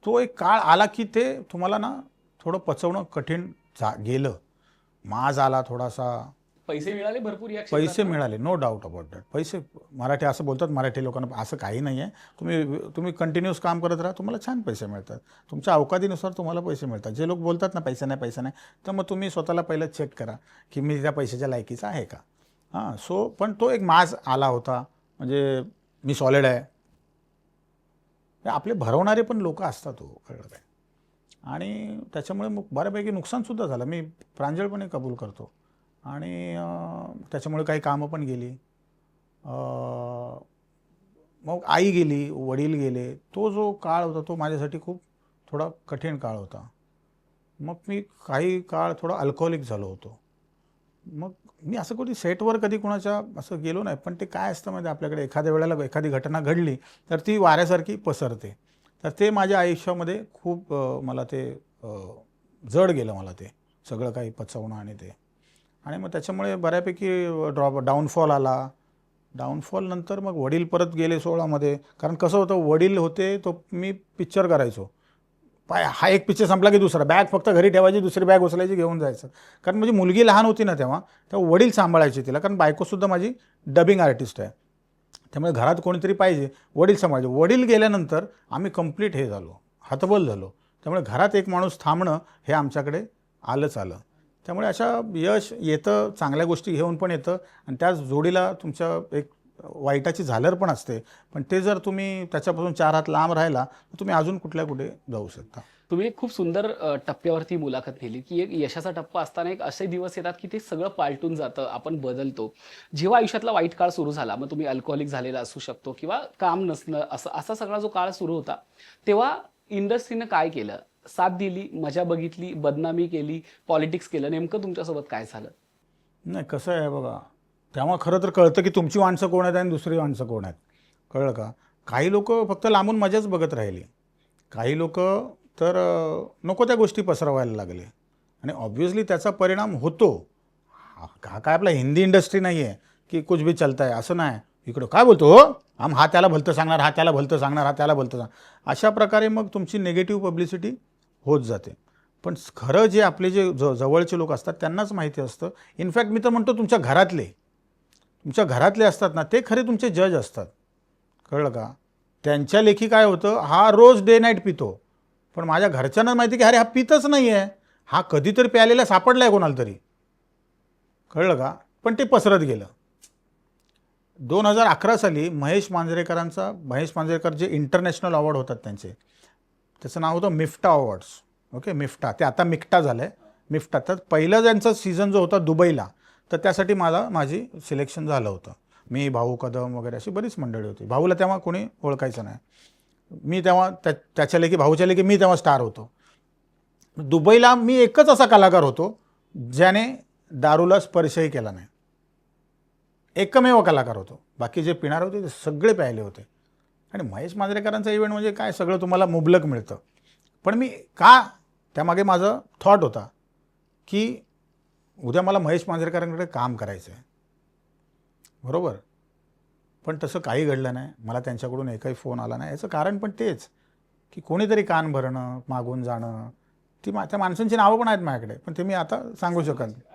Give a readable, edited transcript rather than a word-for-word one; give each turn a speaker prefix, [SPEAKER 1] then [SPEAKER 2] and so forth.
[SPEAKER 1] तो एक काळ आला की ते तुम्हाला ना थोडं पचवणं कठीण गेलं. माज आला थोडासा.
[SPEAKER 2] पैसे मिळाले भरपूर या क्षेत्रात
[SPEAKER 1] पैसे मिळाले, नो डाऊट अबाउट दॅट. पैसे, मराठी असं बोलतात मराठी लोकांना, असं काही नाही आहे. तुम्ही कंटिन्यूस काम करत राहा, तुम्हाला छान पैसे मिळतात. तुमच्या अवकादीनुसार तुम्हाला पैसे मिळतात. जे लोक बोलतात ना पैसा नाही पैसा नाही, तर मग तुम्ही स्वतःला पहिलं चेक करा की मी त्या पैशाच्या लायकीचा आहे का. हां, सो पण तो एक माज आला होता, म्हणजे मी सॉलिड आहे. आपले भरवणारे पण लोक असतात हो, कळलं काय. आणि त्याच्यामुळे मग बऱ्यापैकी नुकसानसुद्धा झालं, मी प्रांजळपणे कबूल करतो. आणि त्याच्यामुळे काही कामं पण गेली. मग आई गेली, वडील गेले. तो जो काळ होता तो माझ्यासाठी खूप थोडा कठीण काळ होता. मग मी काही काळ थोडा अल्कोहोलिक झालो होतो. मग मी असं कधी सेटवर कधी कोणाच्या असं गेलो नाही, पण ते काय असतं म्हणजे आपल्याकडे एखाद्या वेळेला एखादी घटना घडली तर ती वाऱ्यासारखी पसरते. तर ते माझ्या आयुष्यामध्ये खूप मला ते जड गेलं, मला ते सगळं काही पचवणं आणि ते. आणि मग त्याच्यामुळे बऱ्यापैकी डाऊनफॉल आला. डाऊनफॉल नंतर मग वडील परत गेले 16मध्ये. कारण कसं होतं, वडील होते तो मी पिक्चर करायचो. हा एक पिक्चर संपला की दुसरा, बॅग फक्त घरी ठेवायची, दुसरी बॅग उचलायची, घेऊन जायचं. कारण माझी मुलगी लहान होती ना तेव्हा वडील सांभाळायचे तिला, कारण बायकोसुद्धा माझी डबिंग आर्टिस्ट आहे. त्यामुळे घरात कोणीतरी पाहिजे, वडील सांभाळायचे. वडील गेल्यानंतर आम्ही कंप्लीट हे झालो, हतबल झालो. त्यामुळे घरात एक माणूस थांबणं हे आमच्याकडे आलंच आलं. त्यामुळे अशा यश येतं, चांगल्या गोष्टी घेऊन पण येतं, आणि त्याच जोडीला तुमच्या एक वाईटाची झालर पण असते. पण ते जर तुम्ही त्याच्यापासून 4 हात लांब राहिला तर तुम्ही अजून कुठल्या कुठे जाऊ शकता.
[SPEAKER 2] तुम्ही एक खूप सुंदर टप्प्यावरती मुलाखत दिली की एक यशाचा टप्पा असताना एक असे दिवस येतात की ते सगळं पालटून जातं, आपण बदलतो. जेव्हा आयुष्यातला वाईट काळ सुरू झाला, मग तुम्ही अल्कोहोलिक झालेला असू शकतो किंवा काम नसणं, असा सगळा जो काळ सुरू होता, तेव्हा इंडस्ट्रीनं काय केलं? साथ दिली, मजा बघितली, बदनामी केली, पॉलिटिक्स केलं? नेमकं तुमच्यासोबत काय झालं?
[SPEAKER 1] नाही, कसं आहे बघा, तेव्हा खरं तर कळतं की तुमची माणसं कोण आहेत आणि दुसरी माणसं कोण आहेत, कळलं का. काही लोक फक्त लांबून मजाच बघत राहिली, काही लोक तर नको त्या गोष्टी पसरवायला लागले. आणि ऑब्व्हियसली त्याचा परिणाम होतो. हा काय आपला हिंदी इंडस्ट्री नाही आहे की कुछ भी चलता आहे, असं नाही. इकडं काय बोलतो हो, हा त्याला भलतं सांगणार, हा त्याला भलतं सांगणार, हा त्याला भलतं सांगणार, अशा प्रकारे मग तुमची निगेटिव्ह पब्लिसिटी होत जाते. पण खरं जे आपले जे जवळचे लोक असतात त्यांनाच माहिती असतं. इनफॅक्ट मी तर म्हणतो तुमच्या घरातले असतात ना, ते खरे तुमचे जज असतात, कळलं का. त्यांच्या लेखी काय होतं, हा रोज डे नाईट पितो, पण माझ्या घरच्यांना माहिती की अरे हा पितच नाही आहे, हा कधीतरी प्यालेला सापडला आहे कोणाला तरी, कळलं का. पण ते पसरत गेलं. 2011 साली महेश मांजरेकर जे इंटरनॅशनल अवॉर्ड होतात त्यांचे, त्याचं नाव होतं मिफ्टा अवॉर्ड्स. ओके, मिफ्टा, ते आता मिक्टा झालं आहे, मिफ्टा. तर पहिला ज्यांचा सीझन जो होता दुबईला, तर त्यासाठी माझी सिलेक्शन झालं होतं. मी, भाऊ कदम वगैरे अशी बरीच मंडळी होती. भाऊला तेव्हा कोणी ओळखायचं नाही. मी तेव्हा त्याच्या लेखी, भाऊच्या लेखी मी तेव्हा स्टार होतो. दुबईला मी एकच असा कलाकार होतो ज्याने दारूला स्पर्शही केला नाही. एकमेव कलाकार होतो. बाकी जे पिणार होते ते सगळे प्यायले होते. आणि महेश मांजरेकरांचा इव्हेंट म्हणजे काय, सगळं तुम्हाला मुबलक मिळतं. पण मी का, त्यामागे माझं थॉट होता की उद्या मला महेश मांजरेकरांकडे काम करायचं आहे, बरोबर. पण तसं काही घडलं नाही. मला त्यांच्याकडून एकही फोन आला नाही. याचं कारण पण तेच की कोणीतरी कान भरणं, मागून जाणं. त्या माणसांची नावं पण आहेत माझ्याकडे, पण ते मी आता सांगू शकत नाही.